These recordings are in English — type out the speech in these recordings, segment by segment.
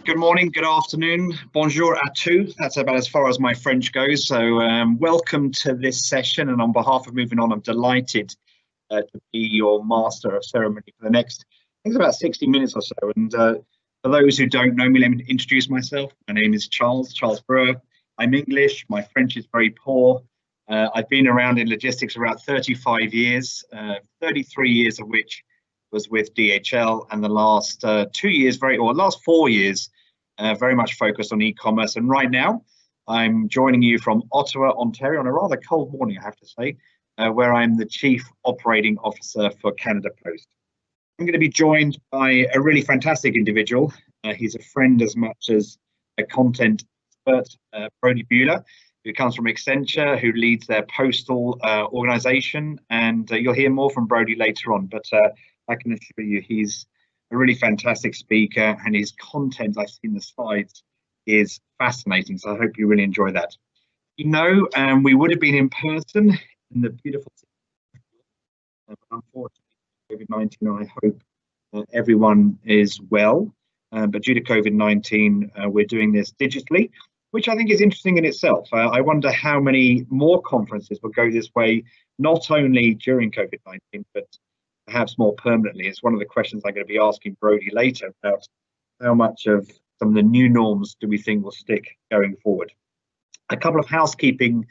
Good morning, good afternoon, bonjour à tous. That's about as far as my French goes. So welcome to this session, and on behalf of Movin'On, I'm delighted to be your master of ceremony for the next, I think it's about 60 minutes or so. And for those who don't know me, let me introduce myself. My name is Charles Brewer. I'm English, my French is very poor. I've been around in logistics for about 35 years, 33 years of which was with DHL, and the last 2 years, last 4 years, very much focused on e-commerce. And right now, I'm joining you from Ottawa, Ontario, on a rather cold morning, I have to say, where I'm the Chief Operating Officer for Canada Post. I'm going to be joined by a really fantastic individual. He's a friend as much as a content expert, Brodie Buehler, who comes from Accenture, who leads their postal organization. And you'll hear more from Brodie later on. But I can assure you he's a really fantastic speaker, and his content, I've seen the slides, is fascinating. So I hope you really enjoy that. You know, we would have been in person in the beautiful city, but unfortunately, COVID-19, I hope everyone is well. But due to COVID-19, we're doing this digitally, which I think is interesting in itself. I wonder how many more conferences will go this way, not only during COVID-19, but perhaps more permanently. It's one of the questions I'm going to be asking Brodie later about how much of some of the new norms do we think will stick going forward. A couple of housekeeping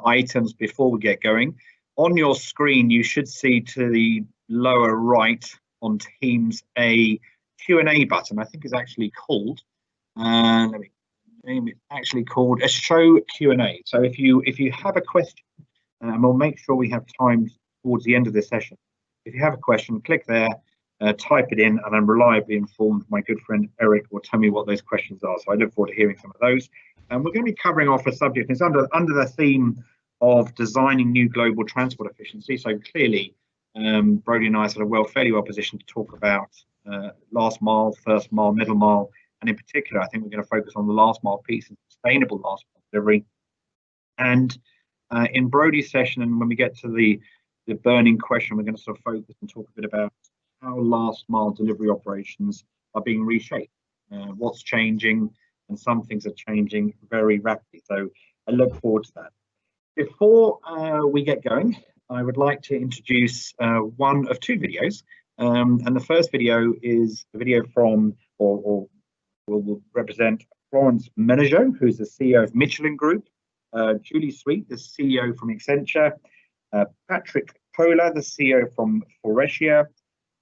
items before we get going. On your screen, you should see to the lower right on Teams a Q&A button. I think it's actually called, let me name it, actually called a show Q&A. So if you have a question, and we'll make sure we have time towards the end of this session. If you have a question, click there, type it in, and I'm reliably informed my good friend Eric will tell me what those questions are. So I look forward to hearing some of those. And we're going to be covering off a subject. It's under the theme of designing new global transport efficiency. So clearly, Brodie and I are fairly well positioned to talk about last mile, first mile, middle mile, and in particular, I think we're going to focus on the last mile piece and sustainable last mile delivery. And in Brodie's session, and when we get to the burning question, we're going to sort of focus and talk a bit about how last mile delivery operations are being reshaped, what's changing, and some things are changing very rapidly. So I look forward to that. Before we get going, I would like to introduce one of two videos. And the first video is a video from, or will represent Florence Menegaux, who's the CEO of Michelin Group, Julie Sweet, the CEO from Accenture, Patrick Pola, the CEO from Forestia,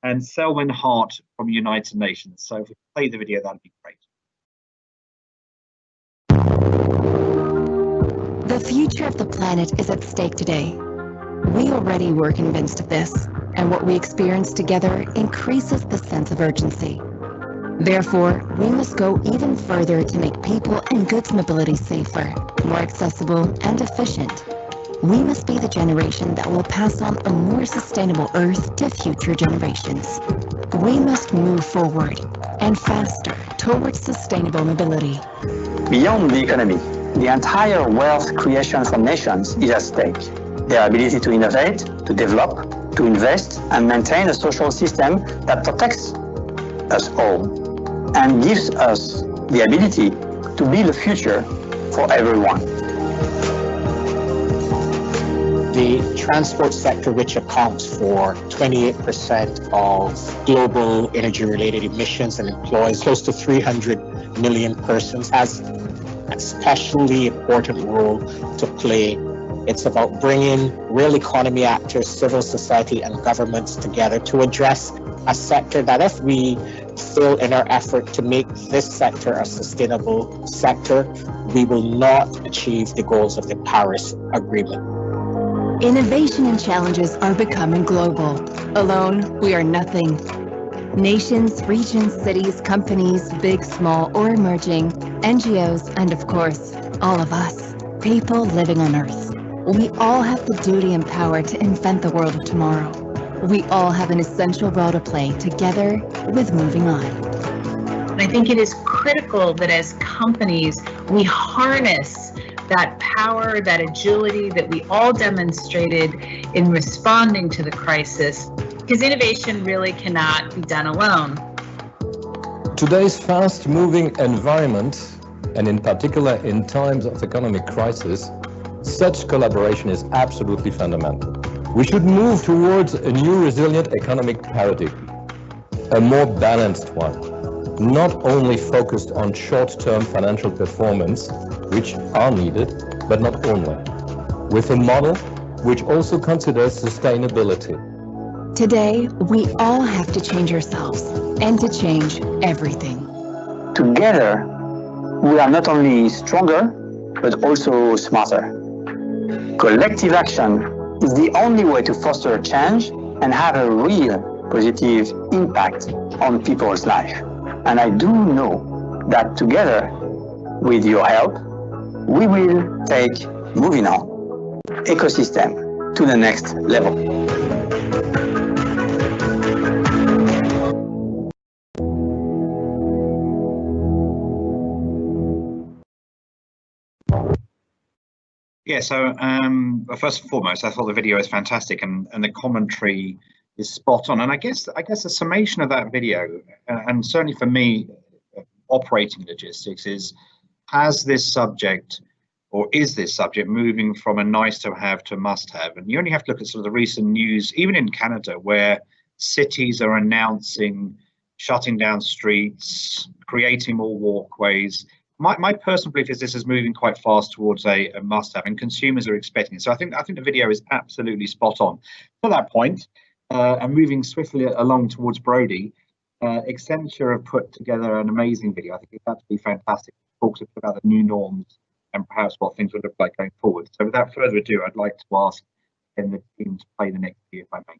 and Selwyn Hart from United Nations. So if we play the video, that'd be great. The future of the planet is at stake today. We already were convinced of this, and what we experience together increases the sense of urgency. Therefore, we must go even further to make people and goods mobility safer, more accessible, and efficient. We must be the generation that will pass on a more sustainable Earth to future generations. We must move forward and faster towards sustainable mobility. Beyond the economy, the entire wealth creation for nations is at stake. Their ability to innovate, to develop, to invest, and maintain a social system that protects us all and gives us the ability to build a future for everyone. The transport sector, which accounts for 28% of global energy-related emissions and employs close to 300 million persons, has an especially important role to play. It's about bringing real economy actors, civil society, and governments together to address a sector that, if we fail in our effort to make this sector a sustainable sector, we will not achieve the goals of the Paris Agreement. Innovation and challenges are becoming global. Alone, we are nothing. Nations, regions, cities, companies, big, small, or emerging, NGOs, and of course, all of us, people living on Earth. We all have the duty and power to invent the world of tomorrow. We all have an essential role to play together with Moving On. And I think it is critical that as companies, we harness that power, that agility that we all demonstrated in responding to the crisis, because innovation really cannot be done alone. Today's fast-moving environment, and in particular in times of economic crisis, such collaboration is absolutely fundamental. We should move towards a new resilient economic paradigm, a more balanced one, not only focused on short-term financial performance, which are needed, but not only, with a model which also considers sustainability. Today, we all have to change ourselves and to change everything. Together, we are not only stronger, but also smarter. Collective action is the only way to foster change and have a real positive impact on people's life. And I do know that together, with your help, we will take Movin'On ecosystem to the next level. Yeah, so first and foremost, I thought the video is fantastic, and the commentary is spot on. And I guess a summation of that video, and certainly for me, operating logistics, is has this subject, or is this subject, moving from a nice to have to must have? And you only have to look at sort of the recent news, even in Canada, where cities are announcing shutting down streets, creating more walkways. My personal belief is this is moving quite fast towards a must-have, and consumers are expecting it. So I think the video is absolutely spot on. To that point, and moving swiftly along towards Brody, Accenture have put together an amazing video. I think it's absolutely fantastic. It talks about the new norms and perhaps what things would look like going forward. So without further ado, I'd like to ask the team to play the next video, if I may.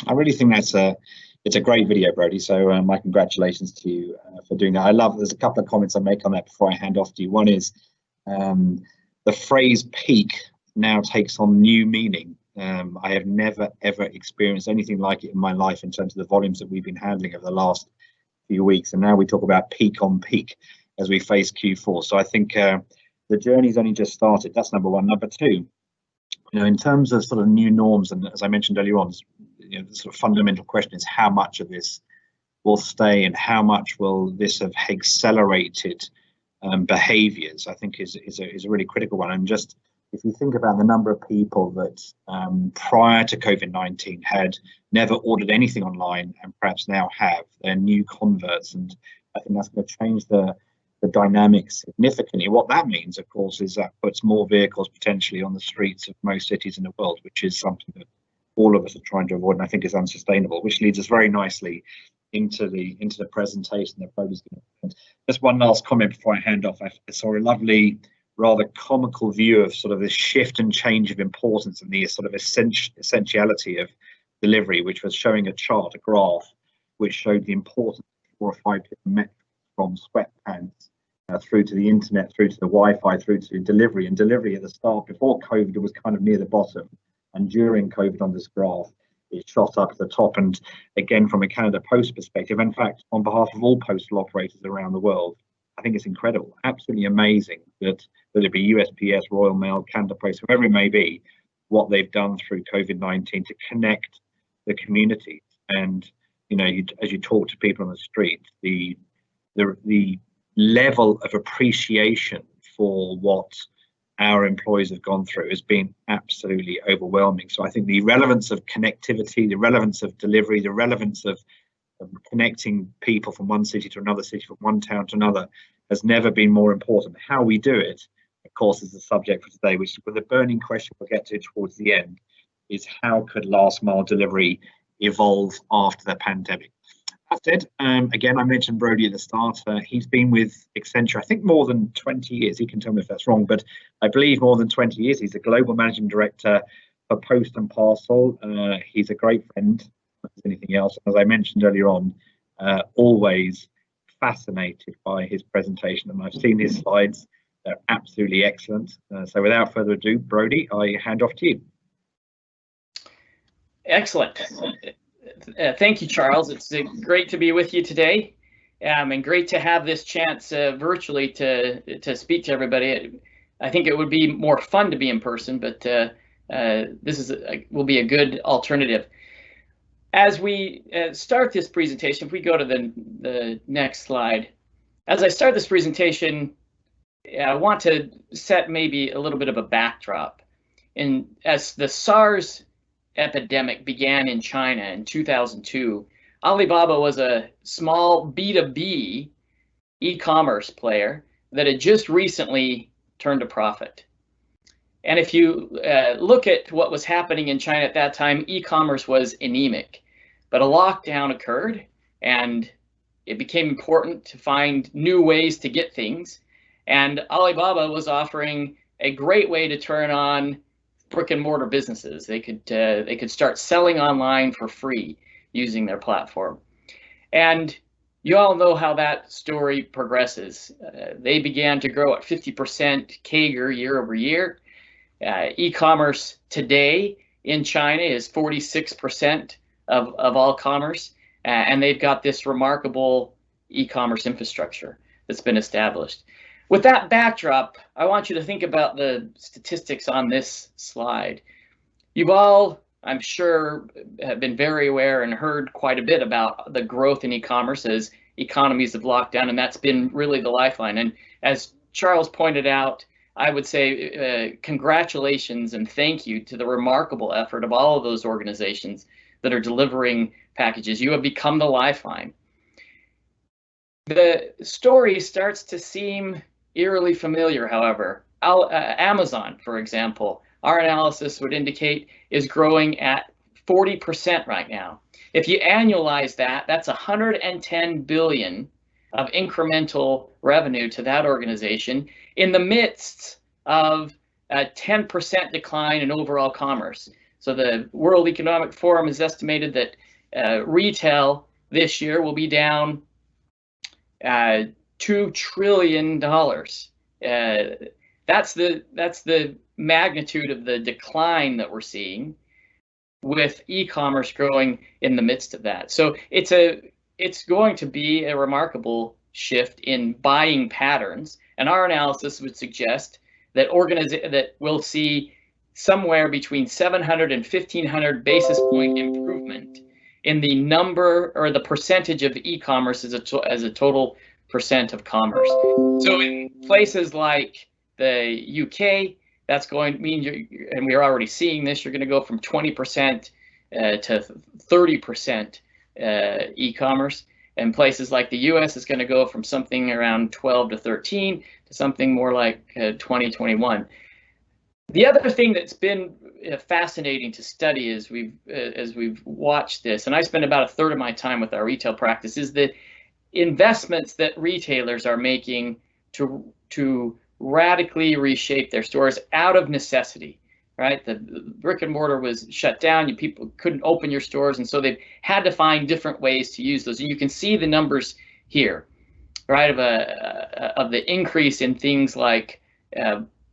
I really think it's a great video, Brody. So my congratulations to you for doing that. There's a couple of comments I make on that before I hand off to you. One is the phrase peak now takes on new meaning. I have never, ever experienced anything like it in my life in terms of the volumes that we've been handling over the last few weeks. And now we talk about peak on peak as we face Q4. So I think the journey's only just started. That's number one. Number two, in terms of sort of new norms, and as I mentioned earlier on, the sort of fundamental question is how much of this will stay and how much will this have accelerated behaviors, I think is a really critical one. And just if you think about the number of people that prior to COVID-19 had never ordered anything online and perhaps now have, they're new converts, and I think that's going to change the dynamics significantly. What that means, of course, is that puts more vehicles potentially on the streets of most cities in the world, which is something that all of us are trying to avoid, and I think is unsustainable, which leads us very nicely into the presentation that Brody's going to present. Just one last comment before I hand off. I saw a lovely, rather comical view of sort of this shift and change of importance and the sort of essentiality of delivery, which was showing a chart, a graph, which showed the importance of 4 or 5 different metrics, from sweatpants through to the internet, through to the Wi-Fi, through to delivery. And delivery at the start, before COVID, it was kind of near the bottom. And during COVID on this graph, it shot up to the top. And again, from a Canada Post perspective, in fact, on behalf of all postal operators around the world, I think it's incredible, absolutely amazing that whether it be USPS, Royal Mail, Canada Post, whoever it may be, what they've done through COVID-19 to connect the communities. And, you know, as you talk to people on the street, the level of appreciation for what our employees have gone through has been absolutely overwhelming. So I think the relevance of connectivity, the relevance of delivery, the relevance of connecting people from one city to another city, from one town to another, has never been more important. How we do it, of course, is the subject for today, which is the burning question we'll get to towards the end, is how could last mile delivery evolve after the pandemic? That said, again, I mentioned Brody at the start. He's been with Accenture, I think, more than 20 years. He can tell me if that's wrong, but I believe more than 20 years. He's the global managing director for Post and Parcel. He's a great friend, if anything else. As I mentioned earlier on, always fascinated by his presentation, and I've seen his slides. They're absolutely excellent. So without further ado, Brody, I hand off to you. Excellent. Thank you, Charles. It's great to be with you today, and great to have this chance virtually to speak to everybody. I think it would be more fun to be in person, but this will be a good alternative. As we start this presentation, if we go to the next slide, as I start this presentation, I want to set maybe a little bit of a backdrop. And as the SARS epidemic began in China in 2002, Alibaba was a small B2B e-commerce player that had just recently turned a profit. And if you look at what was happening in China at that time, e-commerce was anemic, but a lockdown occurred and it became important to find new ways to get things. And Alibaba was offering a great way to turn on brick and mortar businesses. They could start selling online for free using their platform. And you all know how that story progresses. They began to grow at 50% CAGR year over year. E-commerce today in China is 46% of all commerce, and they've got this remarkable e-commerce infrastructure that's been established. With that backdrop, I want you to think about the statistics on this slide. You've all, I'm sure, have been very aware and heard quite a bit about the growth in e-commerce as economies have locked down, and that's been really the lifeline. And as Charles pointed out, I would say congratulations and thank you to the remarkable effort of all of those organizations that are delivering packages. You have become the lifeline. The story starts to seem eerily familiar, however. Amazon, for example, our analysis would indicate is growing at 40% right now. If you annualize that, that's 110 billion of incremental revenue to that organization in the midst of a 10% decline in overall commerce. So the World Economic Forum has estimated that retail this year will be down $2 trillion. That's the magnitude of the decline that we're seeing, with e-commerce growing in the midst of that. So it's going to be a remarkable shift in buying patterns, and our analysis would suggest that that we'll see somewhere between 700 and 1,500 basis point improvement in the number or the percentage of e-commerce as a total percent of commerce. So in places like the UK, that's going to mean, and we're already seeing this, you're going to go from 20% to 30% e-commerce. And places like the US is going to go from something around 12 to 13 to something more like 20, 21. The other thing that's been fascinating to study as we've watched this, and I spend about a third of my time with our retail practice, is the investments that retailers are making to radically reshape their stores out of necessity. Right, the brick and mortar was shut down. People couldn't open your stores, and so they've had to find different ways to use those. And you can see the numbers here, right, of the increase in things like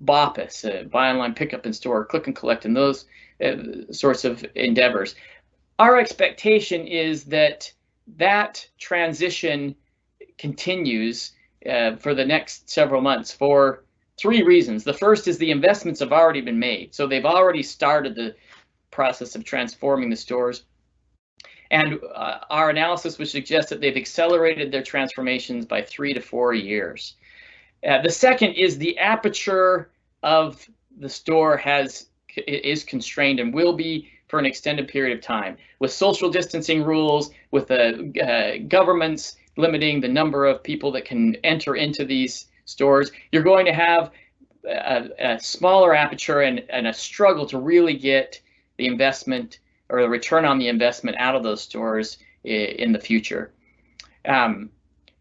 BOPIS, buy online, pick up in store, click and collect, and those sorts of endeavors. Our expectation is that that transition continues for the next several months for 3 reasons. The first is the investments have already been made. So they've already started the process of transforming the stores. And our analysis would suggest that they've accelerated their transformations by 3 to 4 years. The second is the aperture of the store is constrained and will be for an extended period of time. With social distancing rules, with the governments limiting the number of people that can enter into these stores, you're going to have a smaller aperture and a struggle to really get the investment or the return on the investment out of those stores in the future. And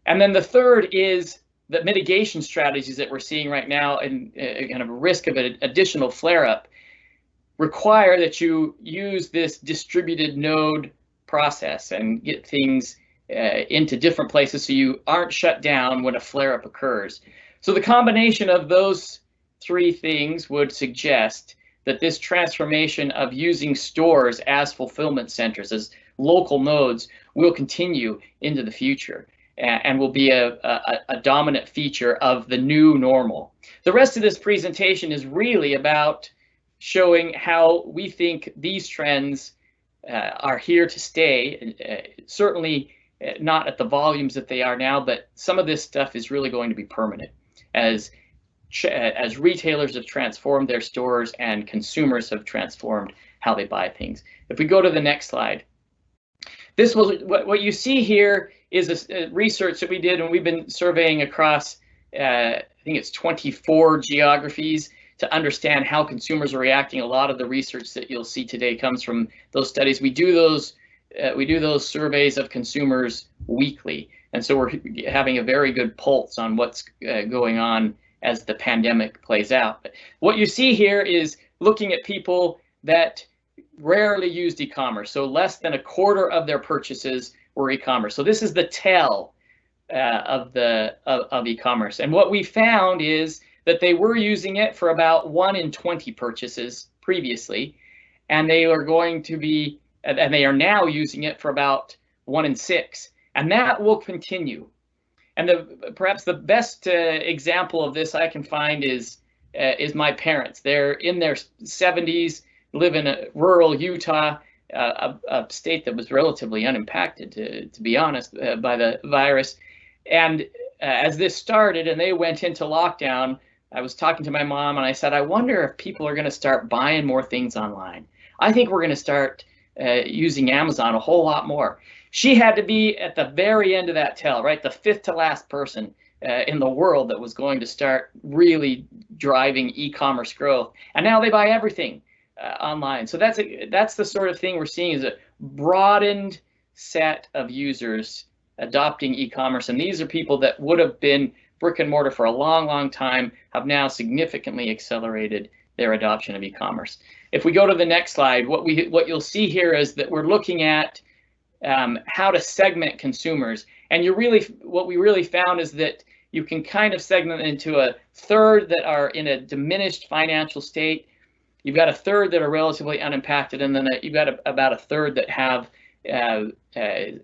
then the third is the mitigation strategies that we're seeing right now, and kind of a risk of an additional flare-up, require that you use this distributed node process and get things into different places so you aren't shut down when a flare-up occurs. So the combination of those 3 things would suggest that this transformation of using stores as fulfillment centers, as local nodes, will continue into the future and will be a dominant feature of the new normal. The rest of this presentation is really about showing how we think these trends are here to stay, certainly not at the volumes that they are now, but some of this stuff is really going to be permanent as retailers have transformed their stores and consumers have transformed how they buy things. If we go to the next slide, this was what you see here is a research that we did, and we've been surveying across I think it's 24 geographies to understand how consumers are reacting. A lot of the research that you'll see today comes from those studies. We do those surveys of consumers weekly, and so we're having a very good pulse on what's going on as the pandemic plays out. But what you see here is looking at people that rarely used e-commerce, so less than a quarter of their purchases were e-commerce. So this is the tail of e-commerce, and what we found is that they were using it for about 1 in 20 purchases previously, and they are now using it for about 1 in 6, and that will continue. And perhaps the best example of this I can find is my parents. They're in their 70s, live in rural Utah, a state that was relatively unimpacted, to be honest, by the virus. And as this started and they went into lockdown, I was talking to my mom and I said, I wonder if people are going to start buying more things online. I think we're going to start using Amazon a whole lot more. She had to be at the very end of that tail, right? The 5th to last person in the world that was going to start really driving e-commerce growth. And now they buy everything online. So that's the sort of thing we're seeing, is a broadened set of users adopting e-commerce. And these are people that would have been brick and mortar for a long, long time, have now significantly accelerated their adoption of e-commerce. If we go to the next slide, what you'll see here is that we're looking at how to segment consumers. And what we really found is that you can kind of segment into a third that are in a diminished financial state. You've got a third that are relatively unimpacted, and then you've got about a third that have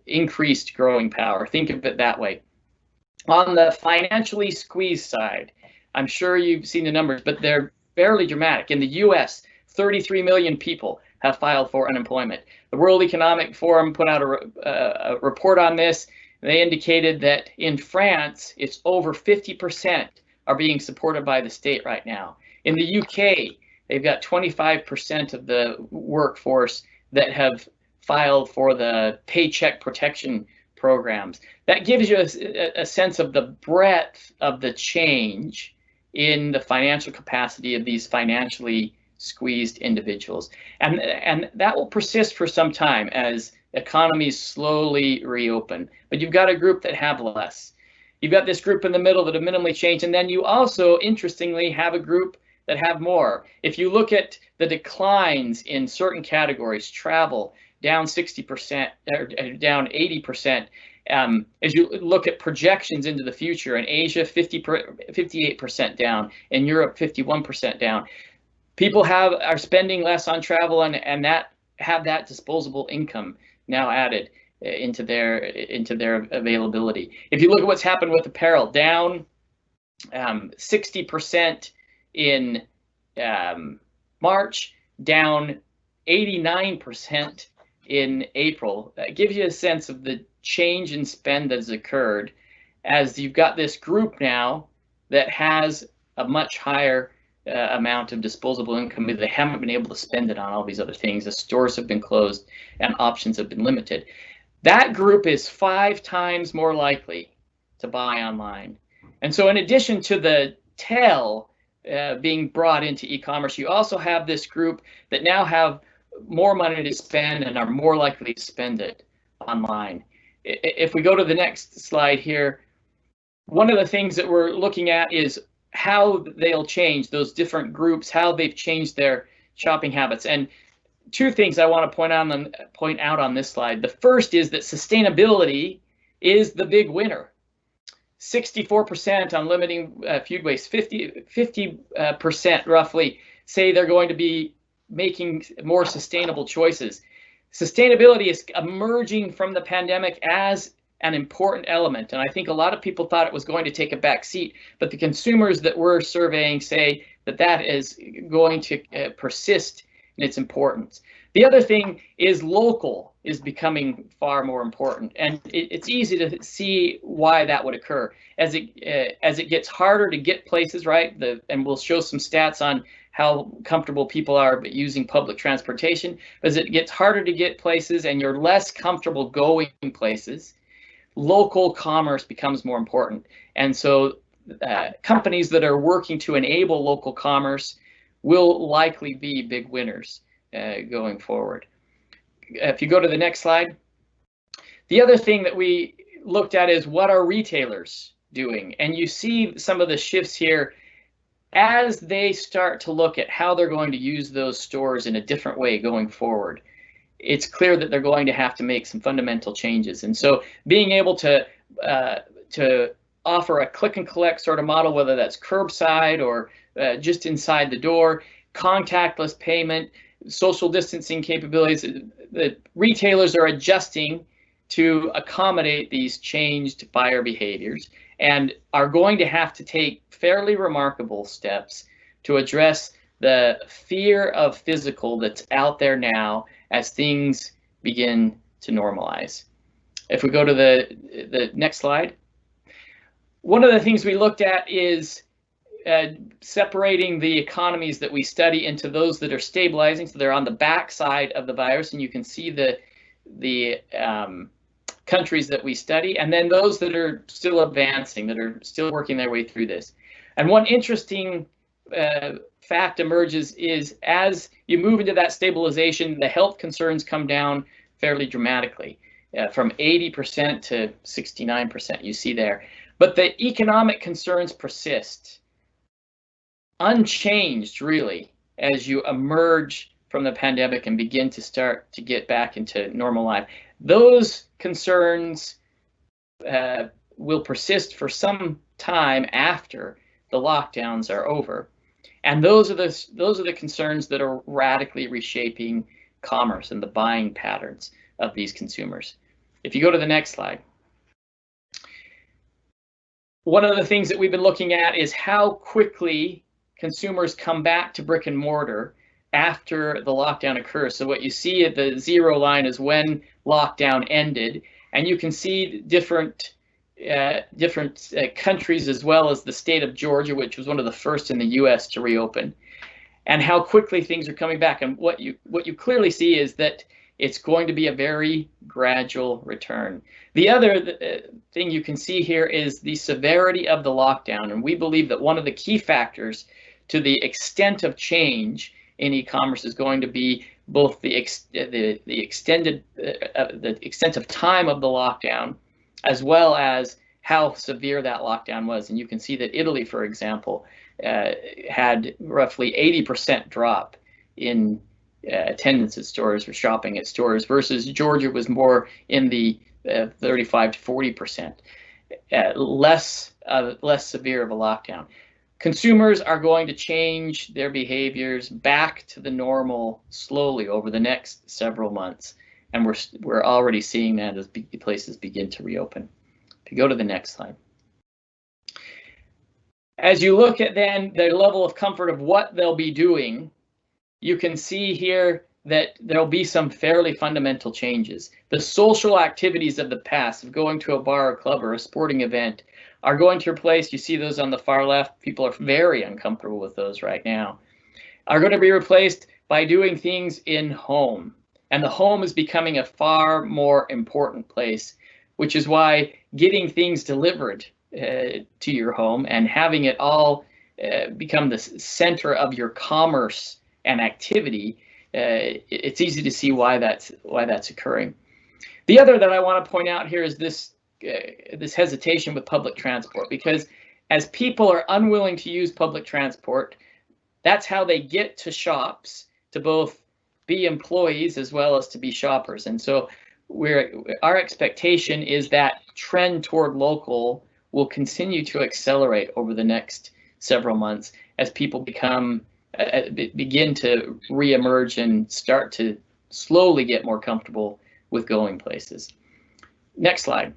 increased growing power. Think of it that way. On the financially squeezed side, I'm sure you've seen the numbers, but they're fairly dramatic. In the US, 33 million people have filed for unemployment. The World Economic Forum put out a report on this. They indicated that in France, it's over 50% are being supported by the state right now. In the UK, they've got 25% of the workforce that have filed for the paycheck protection programs. That gives you a sense of the breadth of the change in the financial capacity of these financially squeezed individuals. And that will persist for some time as economies slowly reopen. But you've got a group that have less. You've got this group in the middle that have minimally changed, and then you also, interestingly, have a group that have more. If you look at the declines in certain categories, travel down 60% or down 80%. As you look at projections into the future, in Asia 58% down, in Europe 51% down. People are spending less on travel and that have that disposable income now added into their availability. If you look at what's happened with apparel, down 60% in March, down 89% in April. That gives you a sense of the change in spend that has occurred as you've got this group now that has a much higher amount of disposable income. They haven't been able to spend it on all these other things. The stores have been closed and options have been limited. That group is 5 times more likely to buy online. And so in addition to the tail being brought into e-commerce, you also have this group that now have more money to spend and are more likely to spend it online. If we go to the next slide here, one of the things that we're looking at is how they'll change, those different groups, how they've changed their shopping habits. And 2 things I want to point out on this slide. The first is that sustainability is the big winner. 64% on limiting food waste, 50% roughly say they're going to be making more sustainable choices. Sustainability is emerging from the pandemic as an important element, and I think a lot of people thought it was going to take a back seat, but the consumers that we're surveying say that that is going to persist in its importance. The other thing is local is becoming far more important, and it's easy to see why that would occur as it gets harder to get places, right? And we'll show some stats on how comfortable people are using public transportation. As it gets harder to get places and you're less comfortable going places, local commerce becomes more important. And so companies that are working to enable local commerce will likely be big winners going forward. If you go to the next slide, the other thing that we looked at is what are retailers doing? And you see some of the shifts here as they start to look at how they're going to use those stores in a different way going forward. It's clear that they're going to have to make some fundamental changes. And so being able to offer a click and collect sort of model, whether that's curbside or just inside the door, contactless payment, social distancing capabilities, the retailers are adjusting to accommodate these changed buyer behaviors and are going to have to take fairly remarkable steps to address the fear of physical that's out there now as things begin to normalize. If we go to the next slide, one of the things we looked at is separating the economies that we study into those that are stabilizing, so they're on the back side of the virus, and you can see the countries that we study, and then those that are still advancing, that are still working their way through this. And one interesting fact emerges is as you move into that stabilization, the health concerns come down fairly dramatically, from 80% to 69%, you see there. But the economic concerns persist, unchanged really, as you emerge from the pandemic and begin to start to get back into normal life. Those concerns will persist for some time after the lockdowns are over. And those are the concerns that are radically reshaping commerce and the buying patterns of these consumers. If you go to the next slide. One of the things that we've been looking at is how quickly consumers come back to brick and mortar after the lockdown occurs. So what you see at the 0 line is when lockdown ended, and you can see different countries as well as the state of Georgia, which was one of the first in the US to reopen, and how quickly things are coming back. And what you clearly see is that it's going to be a very gradual return. The other thing you can see here is the severity of the lockdown, and we believe that one of the key factors to the extent of change in e-commerce is going to be both the extent of time of the lockdown, as well as how severe that lockdown was. And you can see that Italy, for example, had roughly 80% drop in attendance at stores or shopping at stores, versus Georgia was more in the 35 to 40%, less severe of a lockdown. Consumers are going to change their behaviors back to the normal slowly over the next several months, and we're already seeing that as places begin to reopen. If you go to the next slide. As you look at then the level of comfort of what they'll be doing, you can see here that there'll be some fairly fundamental changes. The social activities of the past, of going to a bar or club or a sporting event, are going to replace, you see those on the far left, people are very uncomfortable with those right now, are going to be replaced by doing things in home. And the home is becoming a far more important place, which is why getting things delivered to your home and having it all become the center of your commerce and activity, it's easy to see why that's occurring. The other that I want to point out here is this hesitation with public transport, because as people are unwilling to use public transport, that's how they get to shops, to both be employees as well as to be shoppers. And so our expectation is that trend toward local will continue to accelerate over the next several months as people begin to reemerge and start to slowly get more comfortable with going places. Next slide.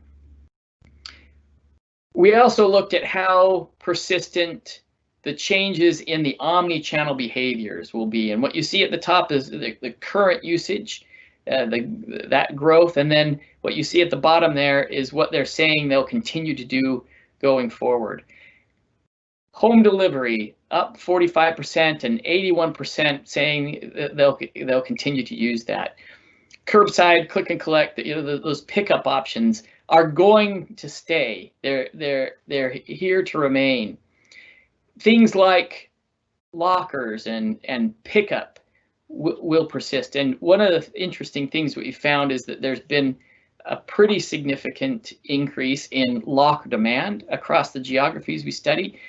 We also looked at how persistent the changes in the omni-channel behaviors will be. And what you see at the top is the current usage, that growth. And then what you see at the bottom there is what they're saying they'll continue to do going forward. Home delivery up 45% and 81% saying that they'll continue to use that. Curbside, click and collect, those pickup options are going to stay. They're here to remain. Things like lockers and pickup will persist. And one of the interesting things we found is that there's been a pretty significant increase in locker demand across the geographies we study,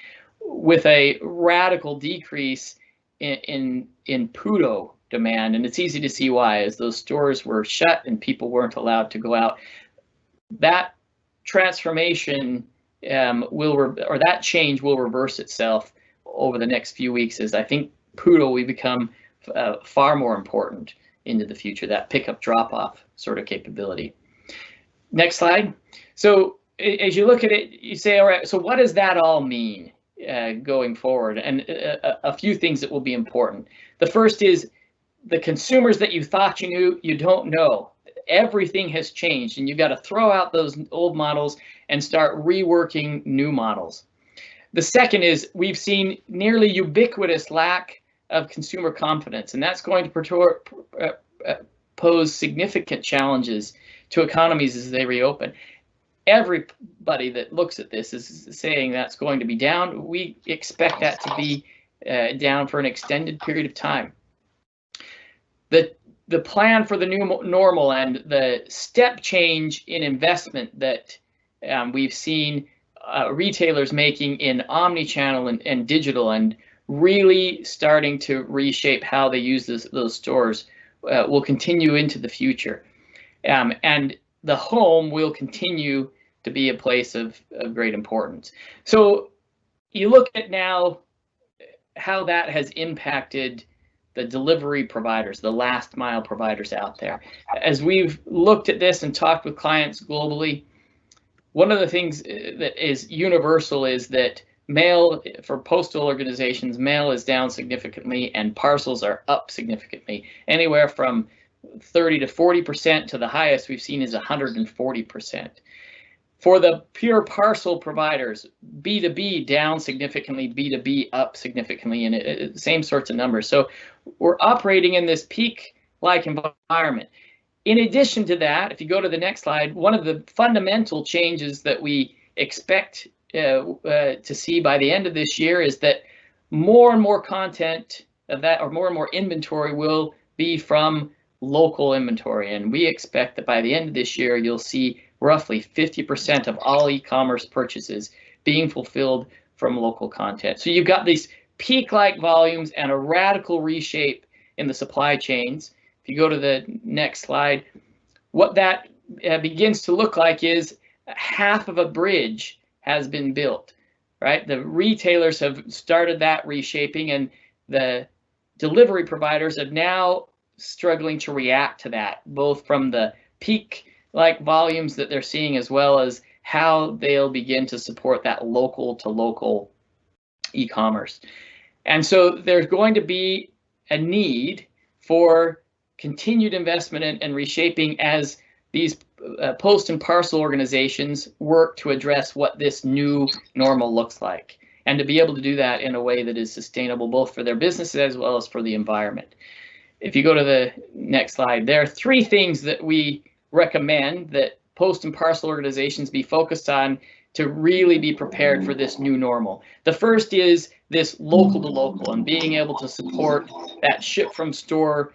with a radical decrease in PUDO demand. And it's easy to see why, as those stores were shut and people weren't allowed to go out. That transformation that change will reverse itself over the next few weeks, as I think PUDO will become far more important into the future, that pickup drop-off sort of capability. Next slide. So as you look at it, you say, all right, so what does that all mean going forward? And a few things that will be important. The first is the consumers that you thought you knew, you don't know. Everything has changed, and you've got to throw out those old models and start reworking new models. The second is we've seen nearly ubiquitous lack of consumer confidence, and that's going to pose significant challenges to economies as they reopen. Everybody that looks at this is saying that's going to be down. We expect that to be down for an extended period of time. The plan for the new normal and the step change in investment that we've seen retailers making in omni-channel and digital, and really starting to reshape how they use those stores will continue into the future. And the home will continue to be a place of great importance. So you look at now how that has impacted the delivery providers, the last mile providers out there. As we've looked at this and talked with clients globally, one of the things that is universal is that mail, for postal organizations, mail is down significantly and parcels are up significantly, anywhere from 30 to 40%, to the highest we've seen is 140%. For the pure parcel providers, B2B down significantly, B2B up significantly, and same sorts of numbers. So we're operating in this peak-like environment. In addition to that, if you go to the next slide, one of the fundamental changes that we expect to see by the end of this year is that more and more content of that, or more and more inventory, will be from local inventory. And we expect that by the end of this year, you'll see roughly 50% of all e-commerce purchases being fulfilled from local content. So you've got these peak-like volumes and a radical reshape in the supply chains. If you go to the next slide, what that begins to look like is half of a bridge has been built, right? The retailers have started that reshaping, and the delivery providers are now struggling to react to that, both from the peak-like volumes that they're seeing, as well as how they'll begin to support that local to local e-commerce. And so there's going to be a need for continued investment and reshaping as these post and parcel organizations work to address what this new normal looks like, and to be able to do that in a way that is sustainable both for their businesses as well as for the environment. If you go to the next slide, there are three things that we recommend that post and parcel organizations be focused on to really be prepared for this new normal. The first is this local to local, and being able to support that ship from store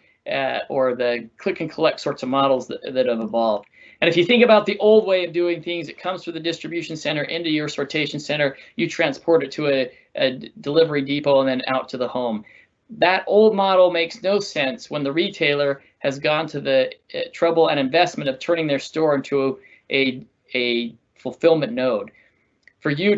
or the click and collect sorts of models that have evolved. And if you think about the old way of doing things, it comes through the distribution center into your sortation center, you transport it to a delivery depot and then out to the home. That old model makes no sense when the retailer has gone to the trouble and investment of turning their store into a fulfillment node. For them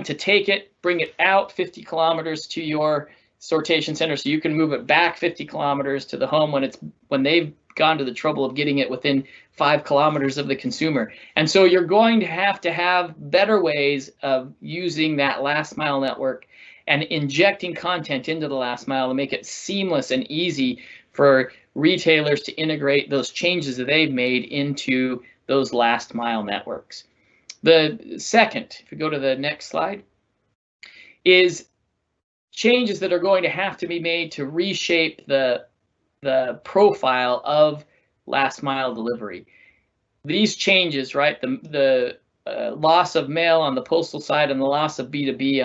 to take it, bring it out 50 kilometers to your sortation center so you can move it back 50 kilometers to the home when they've gone to the trouble of getting it within 5 kilometers of the consumer. And so you're going to have better ways of using that last mile network and injecting content into the last mile to make it seamless and easy for retailers to integrate those changes that they've made into those last mile networks. The second, if we go to the next slide, is changes that are going to have to be made to reshape the profile of last mile delivery. These changes, right, the loss of mail on the postal side and the loss of B2B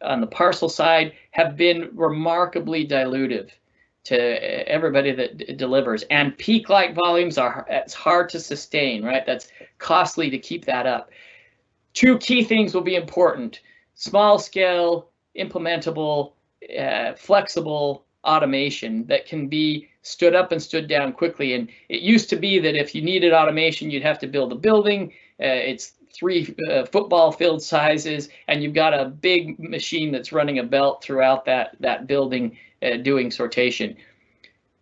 on the parcel side have been remarkably dilutive to everybody that delivers, and peak-like volumes it's hard to sustain, right? That's costly to keep that up. Two key things will be important: small scale, implementable, flexible automation that can be stood up and stood down quickly. And it used to be that if you needed automation, you'd have to build a building. It's 3 football field sizes, and you've got a big machine that's running a belt throughout that building doing sortation.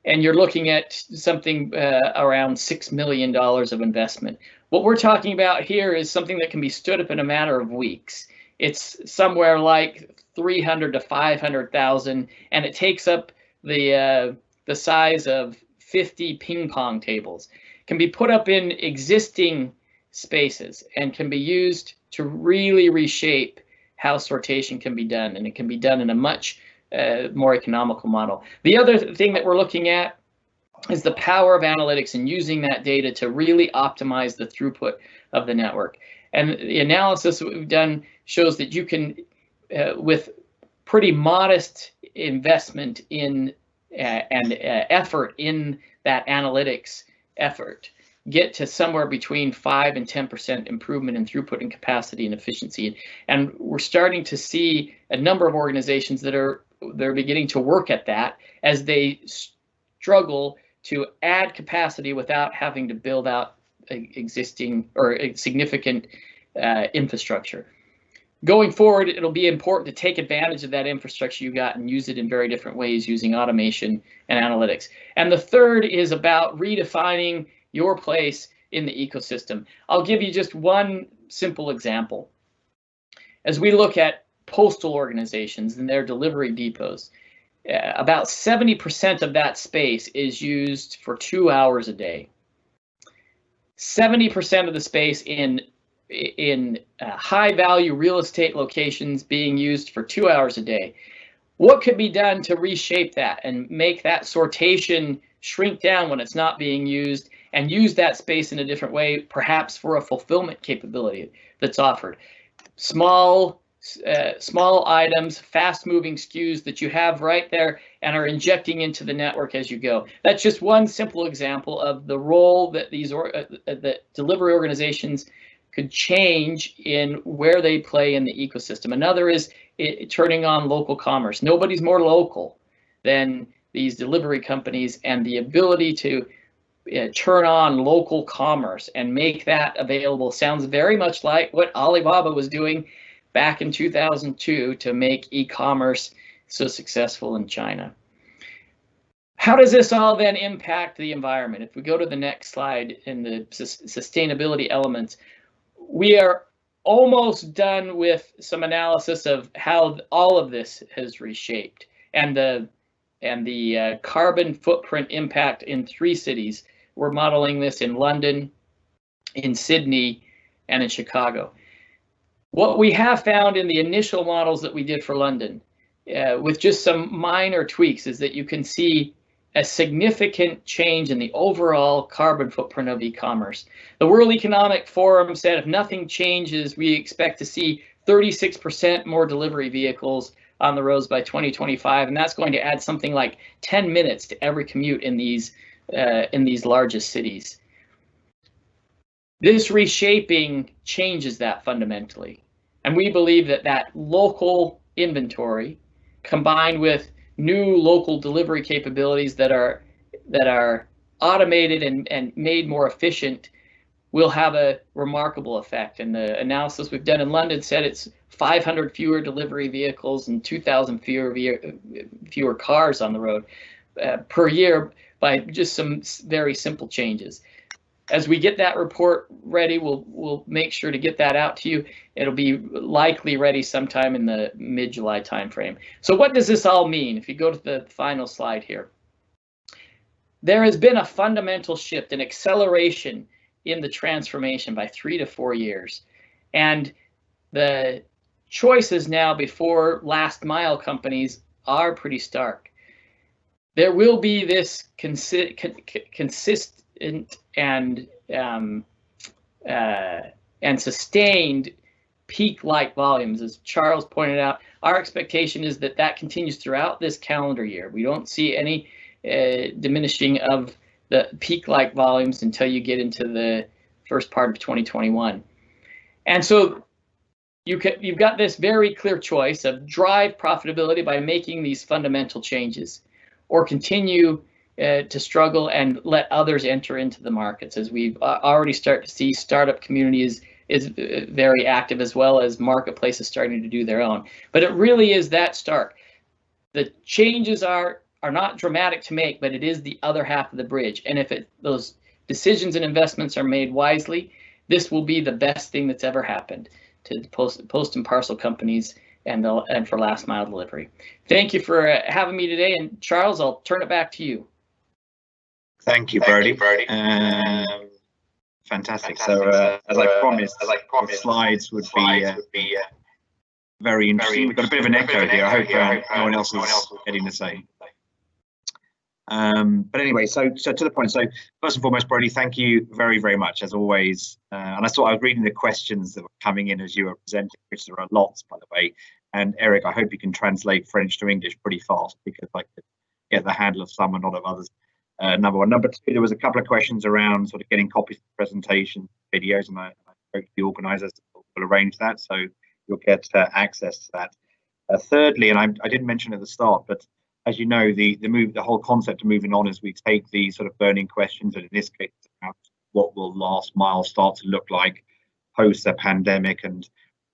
And you're looking at something around $6 million of investment. What we're talking about here is something that can be stood up in a matter of weeks. It's somewhere like 300 to 500,000, and it takes up the size of 50 ping pong tables. It can be put up in existing spaces and can be used to really reshape how sortation can be done, and it can be done in a much more economical model. The other thing that we're looking at is the power of analytics and using that data to really optimize the throughput of the network. And the analysis that we've done shows that you can, with pretty modest investment in and effort in that analytics effort, get to somewhere between 5 and 10% improvement in throughput and capacity and efficiency. And we're starting to see a number of organizations they're beginning to work at that as they struggle to add capacity without having to build out existing or significant infrastructure. Going forward, it'll be important to take advantage of that infrastructure you got and use it in very different ways using automation and analytics. And the third is about redefining your place in the ecosystem. I'll give you just one simple example. As we look at postal organizations and their delivery depots, about 70% of that space is used for 2 hours a day. 70% of the space in high value real estate locations being used for 2 hours a day. What could be done to reshape that and make that sortation shrink down when it's not being used, and use that space in a different way, perhaps for a fulfillment capability that's offered? Small small items, fast-moving SKUs that you have right there and are injecting into the network as you go. That's just one simple example of the role that these that delivery organizations could change in where they play in the ecosystem. Another is turning on local commerce. Nobody's more local than these delivery companies, and the ability to turn on local commerce and make that available sounds very much like what Alibaba was doing back in 2002 to make e-commerce so successful in China. How does this all then impact the environment? If we go to the next slide in the sustainability elements, we are almost done with some analysis of how all of this has reshaped and the carbon footprint impact in 3 cities. We're modeling this in London, in Sydney, and in Chicago. What we have found in the initial models that we did for London, with just some minor tweaks, is that you can see a significant change in the overall carbon footprint of e-commerce. The World Economic Forum said if nothing changes, we expect to see 36% more delivery vehicles on the roads by 2025, and that's going to add something like 10 minutes to every commute in these largest cities. This reshaping changes that fundamentally, and we believe that local inventory combined with new local delivery capabilities that are automated and made more efficient will have a remarkable effect. And the analysis we've done in London said it's 500 fewer delivery vehicles and 2,000 fewer cars on the road per year by just some very simple changes. As we get that report ready, we'll make sure to get that out to you. It'll be likely ready sometime in the mid-July timeframe. So what does this all mean? If you go to the final slide here, there has been a fundamental shift, an acceleration in the transformation by 3 to 4 years. And the choices now before last mile companies are pretty stark. There will be this consistent and sustained peak-like volumes. As Charles pointed out, our expectation is that continues throughout this calendar year. We don't see any diminishing of the peak-like volumes until you get into the first part of 2021. And so you've got this very clear choice of drive profitability by making these fundamental changes, or continue to struggle and let others enter into the markets, as we've already started to see startup communities is very active, as well as marketplaces starting to do their own. But it really is that stark. The changes are not dramatic to make, but it is the other half of the bridge. And if those decisions and investments are made wisely, this will be the best thing that's ever happened to post and parcel companies and for last mile delivery. Thank you for having me today. And Charles, I'll turn it back to you. Thank you, Brody. Fantastic. So as I promised, the slides would be very interesting. We've got a bit of an echo here. I hope no one else is getting the same. But anyway, so to the point. So first and foremost, Brody, thank you very, very much as always. And I was reading the questions that were coming in as you were presenting, which there are lots, by the way. And Eric, I hope you can translate French to English pretty fast, because I could get the handle of some and not of others. Number one. Number two, there was a couple of questions around sort of getting copies of the presentation videos, and I spoke to the organisers. Will arrange that, so you'll get access to that. Thirdly, and I didn't mention at the start, but as you know, the whole concept of moving on is we take these sort of burning questions, and in this case, what will last mile start to look like post the pandemic, and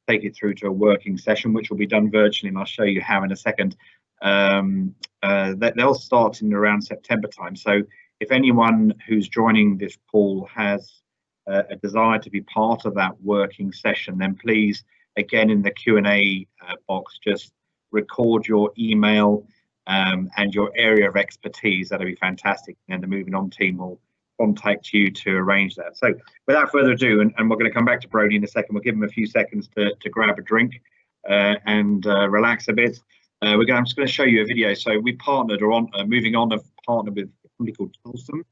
take it through to a working session, which will be done virtually, and I'll show you how in a second. They'll start in around September time. So if anyone who's joining this call has a desire to be part of that working session, then please, again, in the Q&A box, just record your email and your area of expertise. That'll be fantastic, and the Moving On team will contact you to arrange that. So without further ado, and we're going to come back to Brody in a second, we'll give him a few seconds to grab a drink and relax a bit. I'm just going to show you a video. So we partnered, or Moving On have partnered with a company called Tulsum.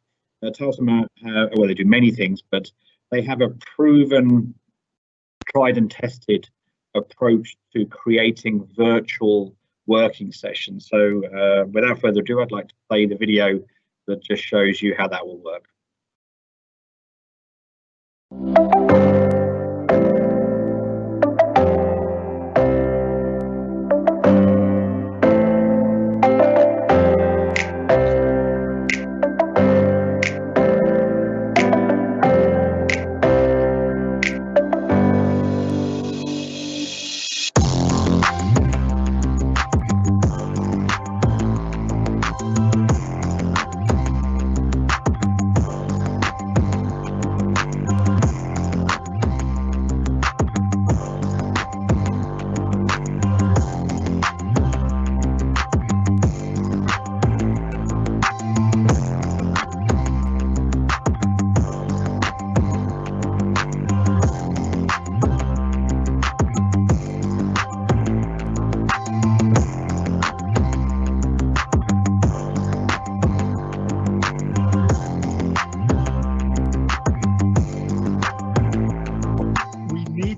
Tulsum, well, they do many things, but they have a proven, tried and tested approach to creating virtual working sessions. So without further ado, I'd like to play the video that just shows you how that will work.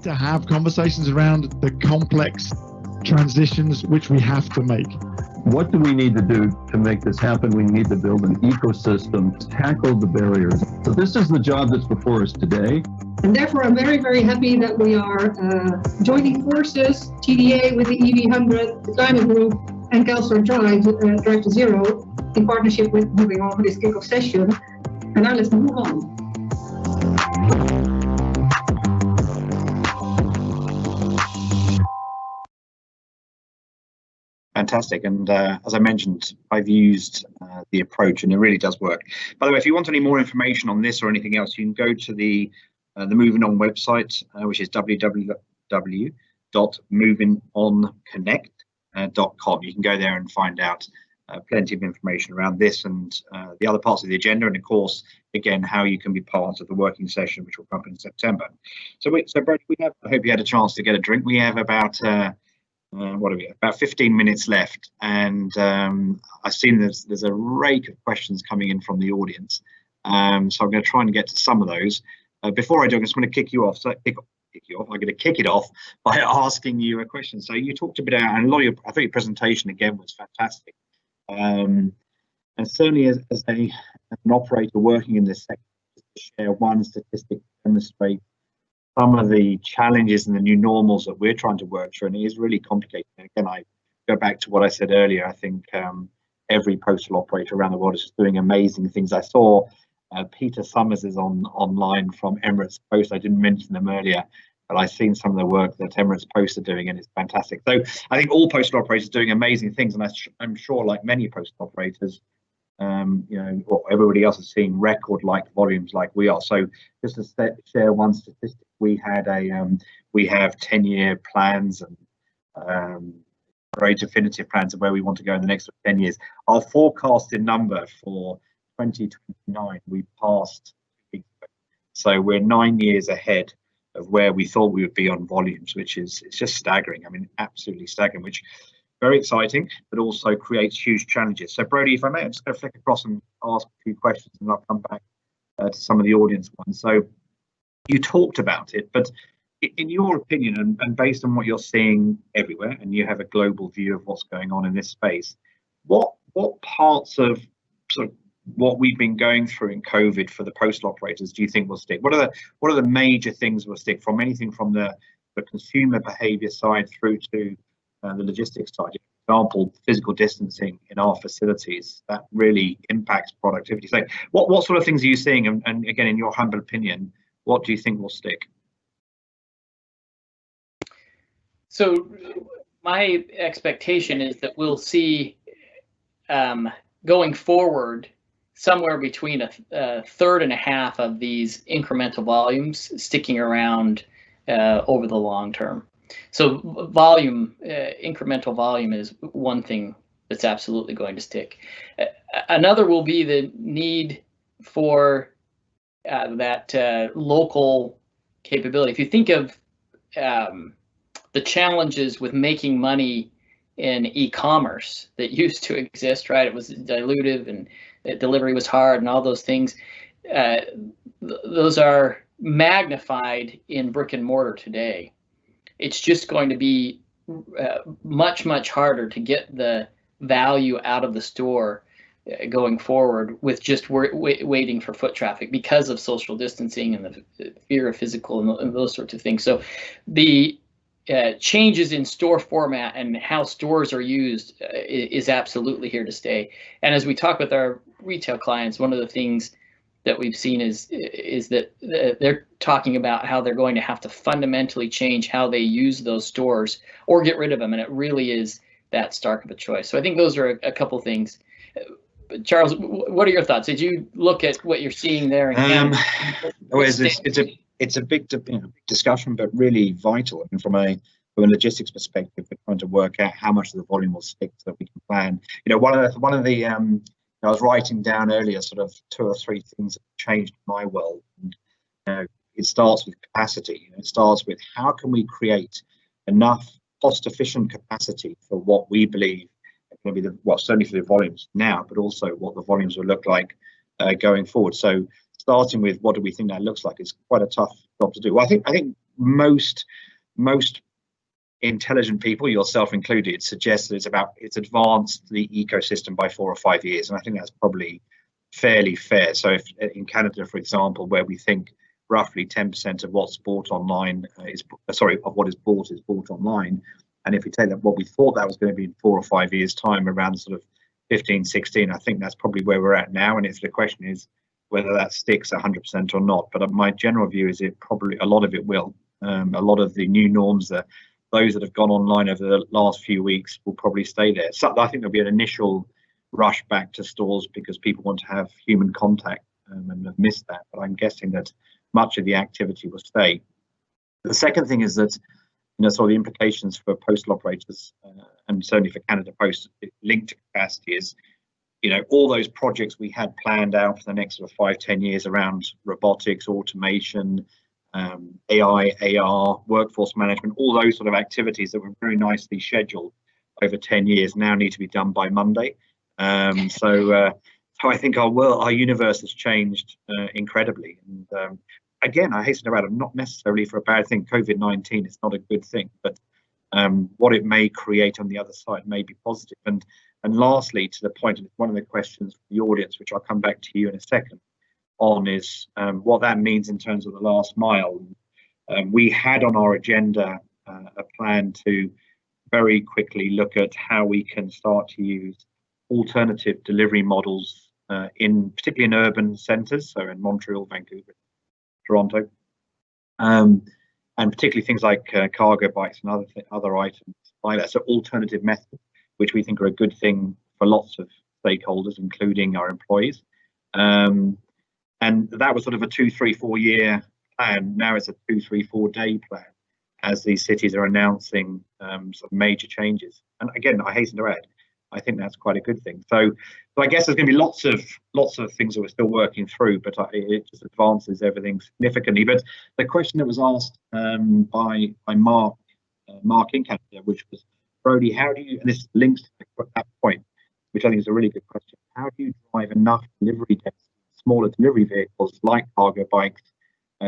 To have conversations around the complex transitions which we have to make. What do we need to do to make this happen? We need to build an ecosystem, tackle the barriers. So this is the job that's before us today. And therefore, I'm very, very happy that we are joining forces, TDA with the EV100, the Climate Group, and CalStar Drive to Zero in partnership with Movin'On for this kickoff session. And now let's move on. Fantastic. And as I mentioned, I've used the approach and it really does work. By the way, if you want any more information on this or anything else, you can go to the Movin'On website, which is www.movin'onconnect.com. You can go there and find out plenty of information around this and the other parts of the agenda, and of course, again, how you can be part of the working session, which will come up in September. So Brady, I hope you had a chance to get a drink. We have about about 15 minutes left, and I've seen there's a rake of questions coming in from the audience, so I'm going to try and get to some of those. Before I do, I'm just going to kick you off. I'm going to kick it off by asking you a question. So you talked a bit about, and I thought your presentation again was fantastic, and certainly as an operator working in this sector, to share one statistic to demonstrate some of the challenges and the new normals that we're trying to work through, and it is really complicated. And again, I go back to what I said earlier. I think every postal operator around the world is just doing amazing things. I saw Peter Summers is online from Emirates Post. I didn't mention them earlier, but I've seen some of the work that Emirates Post are doing, and it's fantastic. So I think all postal operators are doing amazing things, and I'm sure, like many postal operators, everybody else is seeing record-like volumes like we are. So just to share one statistic, we have 10-year plans and very definitive plans of where we want to go in the next 10 years. Our forecasted number for 2029 we passed 2 weeks ago. So we're 9 years ahead of where we thought we would be on volumes, which is, it's just staggering. I mean, absolutely staggering, which very exciting, but also creates huge challenges. So Brodie, if I may, I'm just going to flick across and ask a few questions, and I'll come back to some of the audience ones. So you talked about it, but in your opinion, and based on what you're seeing everywhere, and you have a global view of what's going on in this space, what parts of sort of what we've been going through in COVID for the postal operators do you think will stick? What are the major things will stick, from anything from the consumer behaviour side through to the logistics side? For example, physical distancing in our facilities, that really impacts productivity. So what sort of things are you seeing? And again, in your humble opinion, what do you think will stick? So my expectation is that we'll see going forward somewhere between a third and a half of these incremental volumes sticking around over the long term. So volume, incremental volume is one thing that's absolutely going to stick. Another will be the need for that local capability. If you think of the challenges with making money in e-commerce that used to exist, right? It was dilutive and delivery was hard and all those things. Those are magnified in brick and mortar today. it's just going to be much harder to get the value out of the store going forward with just waiting for foot traffic because of social distancing and the fear of physical and those sorts of things. So the changes in store format and how stores are used is absolutely here to stay. And as we talk with our retail clients, one of the things that we've seen is that they're talking about how they're going to have to fundamentally change how they use those stores or get rid of them. And it really is that stark of a choice. So I think those are a couple things. Charles, what are your thoughts? Did you look at what you're seeing there in Canada? It's a big discussion, but really vital. And from a logistics perspective, we're trying to work out how much of the volume will stick so that we can plan. One of the I was writing down earlier sort of 2 or 3 things that changed my world. And it starts with capacity. It starts with how can we create enough cost-efficient capacity for what we believe going to be certainly for the volumes now, but also what the volumes will look like going forward. So starting with what do we think that looks like is quite a tough job to do. Well, I think most intelligent people, yourself included, suggest that it's advanced the ecosystem by 4 or 5 years, and I think that's probably fairly fair. So if in Canada, for example, where we think roughly 10% of what's bought online of what is bought online. And if we take that, what we thought that was going to be in 4 or 5 years' time, around sort of 15, 16, I think that's probably where we're at now. And the question is whether that sticks 100% or not. But my general view is a lot of it will. A lot of the new norms, those that have gone online over the last few weeks, will probably stay there. So I think there'll be an initial rush back to stores because people want to have human contact and have missed that. But I'm guessing that much of the activity will stay. The second thing is that sort of the implications for postal operators and certainly for Canada Post linked to capacity is, all those projects we had planned out for the next sort of 5-10 years around robotics, automation, AI, AR, workforce management, all those sort of activities that were very nicely scheduled over 10 years now need to be done by Monday. So I think our universe has changed incredibly. And again, I hasten to add, not necessarily for a bad thing. COVID-19 is not a good thing, but what it may create on the other side may be positive. And lastly, to the point, and one of the questions from the audience, which I'll come back to you in a second on, is what that means in terms of the last mile. We had on our agenda a plan to very quickly look at how we can start to use alternative delivery models particularly in urban centres, so in Montreal, Vancouver, Toronto, and particularly things like cargo bikes and other items like that. So alternative methods, which we think are a good thing for lots of stakeholders, including our employees. And that was sort of a 2, 3, 4 year plan. Now it's a 2, 3, 4 day plan as these cities are announcing sort of major changes. And again, I hasten to add, I think that's quite a good thing. So I guess there's going to be lots of things that we're still working through, but it just advances everything significantly. But the question that was asked by Mark in Canada, which was, Brody, how do you, and this links to that point, which I think is a really good question, how do you drive enough delivery density, smaller delivery vehicles like cargo bikes,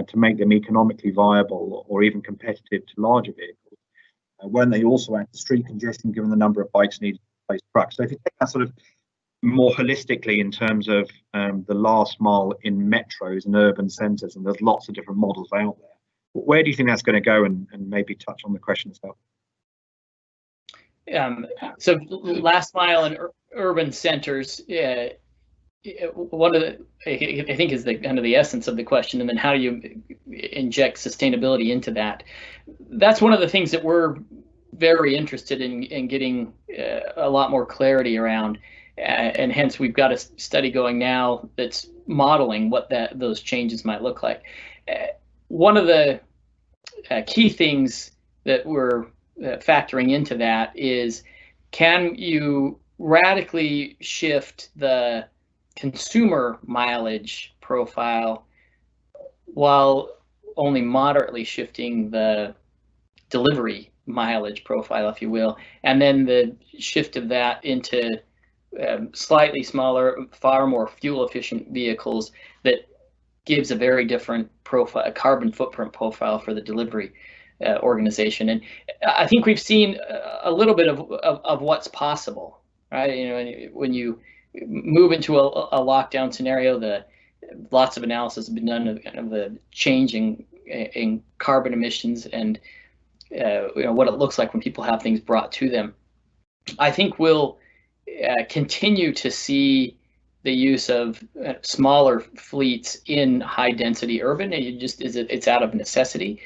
to make them economically viable or even competitive to larger vehicles, when they also add to street congestion given the number of bikes needed to replace trucks? So if you take that sort of more holistically in terms of the last mile in metros and urban centres, and there's lots of different models out there, where do you think that's going to go, and maybe touch on the question itself? So last mile in urban centres, one of the, I think, is the kind of the essence of the question, and then how do you inject sustainability into that? That's one of the things that we're very interested in getting a lot more clarity around, and hence we've got a study going now that's modeling what those changes might look like. One of the key things that we're factoring into that is, can you radically shift the consumer mileage profile while only moderately shifting the delivery mileage profile, if you will, and then the shift of that into slightly smaller, far more fuel efficient vehicles that gives a very different profile, a carbon footprint profile for the delivery. organization. And I think we've seen a little bit of what's possible, right? You know, when you move into a lockdown scenario, lots of analysis has been done of kind of the change in carbon emissions and you know, what it looks like when people have things brought to them. I think we'll continue to see the use of smaller fleets in high density urban. It's out of necessity.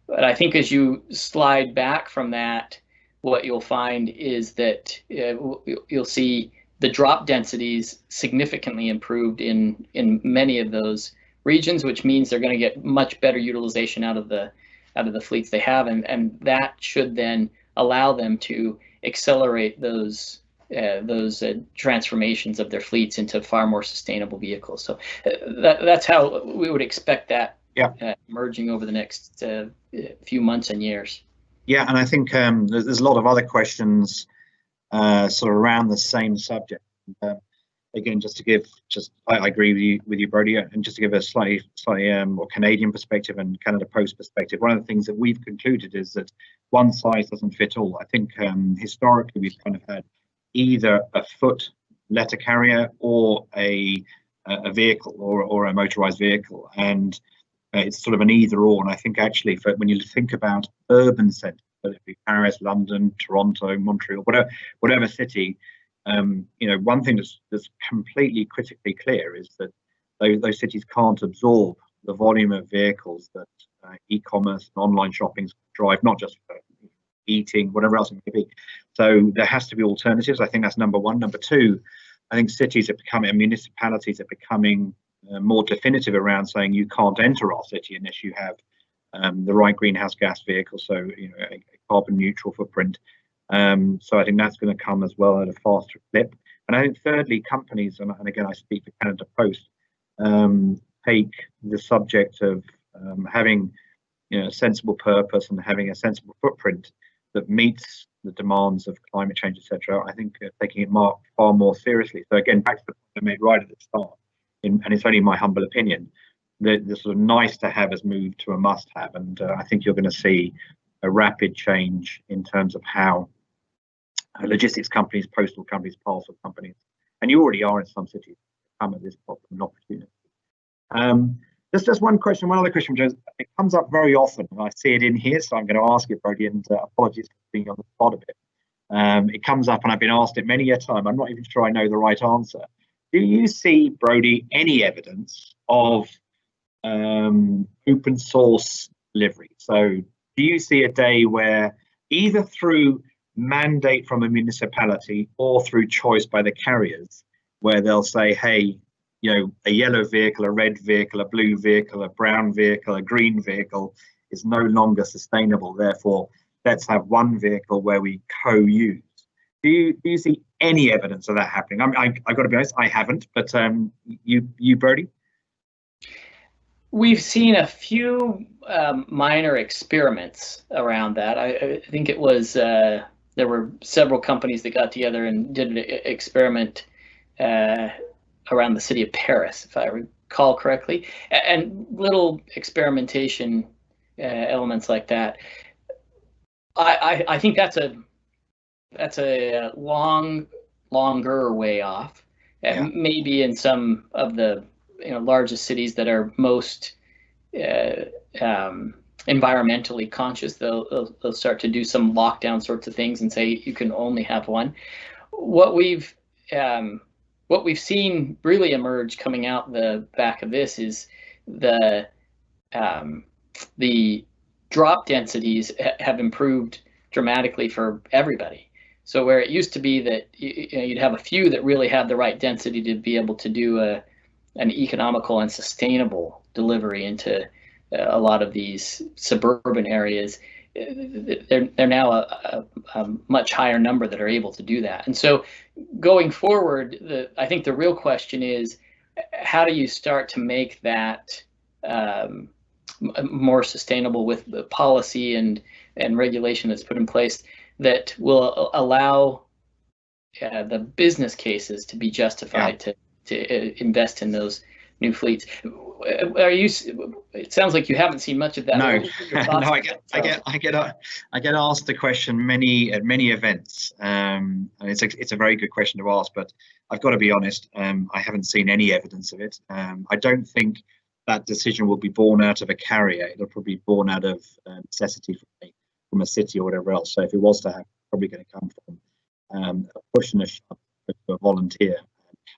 But I think as you slide back from that, what you'll find is that you'll see the drop densities significantly improved in many of those regions, which means they're going to get much better utilization out of the fleets they have, and that should then allow them to accelerate those transformations of their fleets into far more sustainable vehicles. So that's how we would expect that emerging over the next few months and years. Yeah, and I think there's a lot of other questions sort of around the same subject. Again, I agree with you, Brodie, and just to give a slightly more Canadian perspective and Canada Post perspective, one of the things that we've concluded is that one size doesn't fit all. I think historically we've kind of had either a foot letter carrier or a vehicle or a motorized vehicle, and it's sort of an either or. And I think actually, when you think about urban centres, whether it be Paris, London, Toronto, Montreal, whatever city, you know, one thing that's completely critically clear is that those cities can't absorb the volume of vehicles that e-commerce and online shopping drive, not just for eating, whatever else it may be. So there has to be alternatives. I think that's number one. Number two, I think cities are becoming, and municipalities are becoming more definitive around saying you can't enter our city unless you have the right greenhouse gas vehicle, so you know, a carbon neutral footprint. So I think that's going to come as well at a faster clip. And I think thirdly, companies, and again I speak for Canada Post, take the subject of having, you know, a sensible purpose and having a sensible footprint that meets the demands of climate change, etc. I think taking it far more seriously. So again, back to the point I made right at the start, and it's only my humble opinion, the sort of nice to have has moved to a must have, and I think you're going to see a rapid change in terms of how logistics companies, postal companies, parcel companies, and you already are in some cities, come at this problem and opportunity. Just one question, one other question, Joe. It comes up very often, and I see it in here, so I'm going to ask it, Brodie, and apologies for being on the spot a bit. It comes up, and I've been asked it many a time. I'm not even sure I know the right answer. Do you see, Brodie, any evidence of open source delivery? So do you see a day where either through mandate from a municipality or through choice by the carriers, where they'll say, hey, you know, a yellow vehicle, a red vehicle, a blue vehicle, a brown vehicle, a green vehicle is no longer sustainable, therefore let's have one vehicle where we co-use? Do you see any evidence of that happening? I've got to be honest, I haven't, but you Brodie? We've seen a few minor experiments around that. I think it was there were several companies that got together and did an experiment around the city of Paris, if I recall correctly, and little experimentation elements like that. I think that's a longer way off. Yeah. Maybe in some of the largest cities that are most environmentally conscious, they'll start to do some lockdown sorts of things and say you can only have one. What we've seen really emerge coming out the back of this is the drop densities have improved dramatically for everybody. So where it used to be that you'd have a few that really had the right density to be able to do an economical and sustainable delivery into a lot of these suburban areas, they're now a much higher number that are able to do that. And so going forward, I think the real question is, how do you start to make that more sustainable with the policy and regulation that's put in place that will allow the business cases to be justified to invest in those new fleets? are you? It sounds like you haven't seen much of that. No, no. I get asked the question at many events, and it's a very good question to ask. But I've got to be honest, I haven't seen any evidence of it. I don't think that decision will be born out of a carrier. It'll probably be born out of necessity from a city or whatever else. So if it was to happen, it's probably going to come from a push and a shove to a volunteer.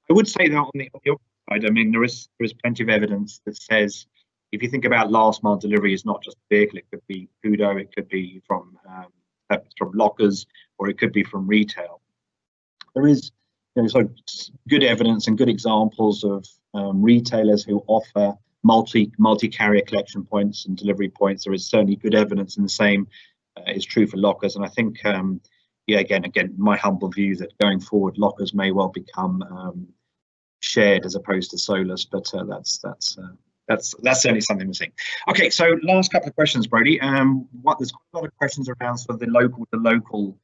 I would say that on the opposite side, I mean, there is plenty of evidence that says, if you think about last mile delivery, it's not just a vehicle. It could be Kudo, it could be from lockers, or it could be from retail. There is sort of good evidence and good examples of retailers who offer multi-carrier collection points and delivery points. There is certainly good evidence, and the same is true for lockers. And I think, again, my humble view that going forward, lockers may well become shared as opposed to solus, but that's certainly something we're seeing. Okay, so last couple of questions, Brodie. There's quite a lot of questions around sort of the local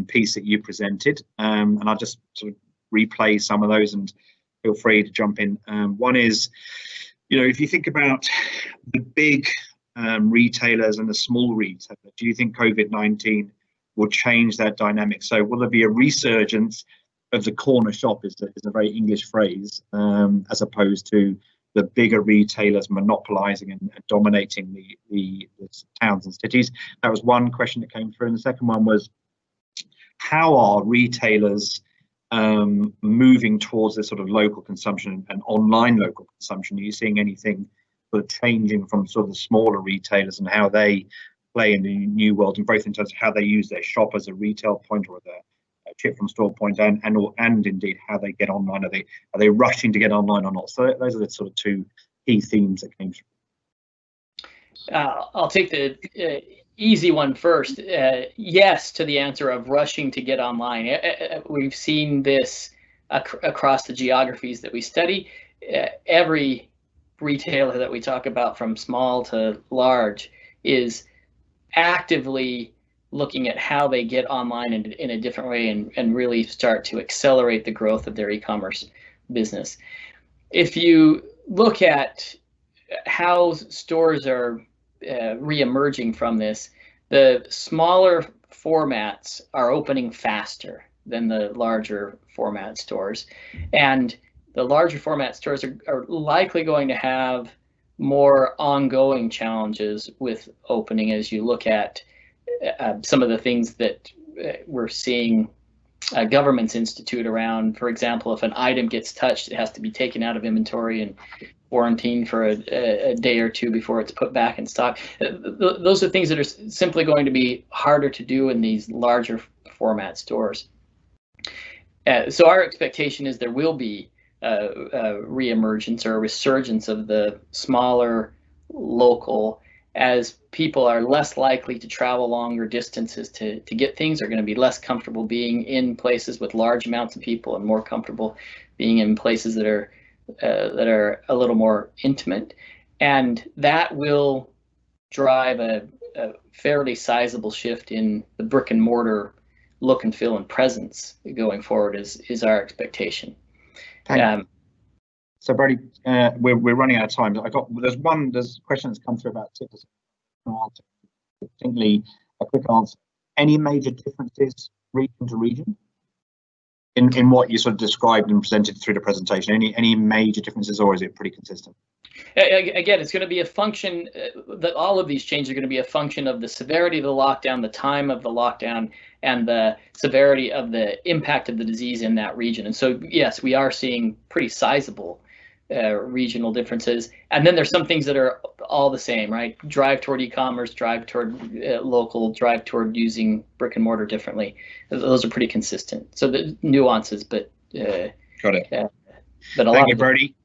piece that you presented, and I'll just sort of replay some of those and feel free to jump in. One is, if you think about the big retailers and the small retailers, do you think COVID-19 will change that dynamic? So will there be a resurgence of the corner shop, is a very English phrase, as opposed to the bigger retailers monopolizing and dominating the towns and cities? That was one question that came through. And the second one was, how are retailers moving towards this sort of local consumption and online local consumption? Are you seeing anything sort of changing from sort of the smaller retailers and how they play in the new world, and both in terms of how they use their shop as a retail point or their ship from store point, and indeed how they get online? Are they rushing to get online or not? So those are the sort of two key themes that came through. I'll take the easy one first. Yes to the answer of rushing to get online. We've seen this across the geographies that we study. Every retailer that we talk about, from small to large, is actively looking at how they get online in a different way and really start to accelerate the growth of their e-commerce business. If you look at how stores are re-emerging from this, the smaller formats are opening faster than the larger format stores, and the larger format stores are likely going to have more ongoing challenges with opening, as you look at some of the things that we're seeing governments institute around. For example, if an item gets touched, it has to be taken out of inventory and quarantined for a day or two before it's put back in stock. Those are things that are simply going to be harder to do in these larger format stores. So our expectation is there will be a re-emergence or a resurgence of the smaller local, as people are less likely to travel longer distances to get things, are going to be less comfortable being in places with large amounts of people and more comfortable being in places that are a little more intimate. And that will drive a fairly sizable shift in the brick and mortar look and feel and presence going forward, is our expectation. So Brodie, we're running out of time. There's a question that's come through about tickets. Distinctly a quick answer. Any major differences region to region in what you sort of described and presented through the presentation? Any major differences, or is it pretty consistent? Again, it's going to be a function that all of these changes are going to be a function of the severity of the lockdown, the time of the lockdown, and the severity of the impact of the disease in that region. And so, yes, we are seeing pretty sizable regional differences. And then there's some things that are all the same, right? Drive toward e-commerce, drive toward local, drive toward using brick and mortar differently. Those are pretty consistent. So the nuances, but got it. But thank you, Brodie.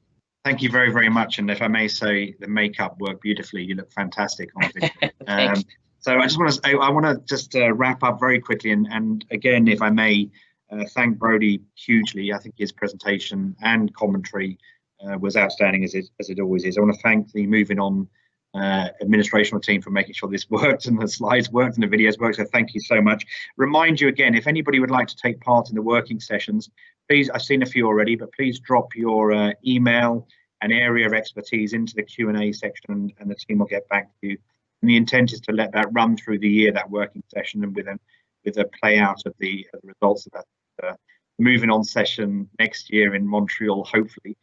Thank you very, very much. And if I may say, the makeup worked beautifully. You look fantastic on video. So I just want to say, I want to just wrap up very quickly, and again, if I may, thank Brodie hugely. I think his presentation and commentary was outstanding, as it always is. I want to thank the Movin'On administrational team for making sure this worked and the slides worked and the videos worked. So thank you so much. Remind you again, if anybody would like to take part in the working sessions, please, I've seen a few already, but please drop your email an area of expertise into the Q&A section, and the team will get back to you. And the intent is to let that run through the year, that working session, and with a play out of the results of that moving on session next year in Montreal, hopefully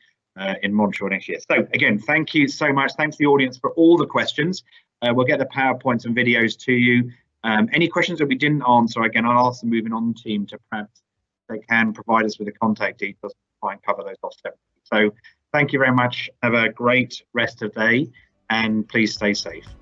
in Montreal next year. So again, thank you so much. Thanks to the audience for all the questions. We'll get the PowerPoints and videos to you. Any questions that we didn't answer, again, I'll ask the Moving On team to perhaps they can provide us with the contact details to try and cover those off separately. So thank you very much. Have a great rest of the day, and please stay safe.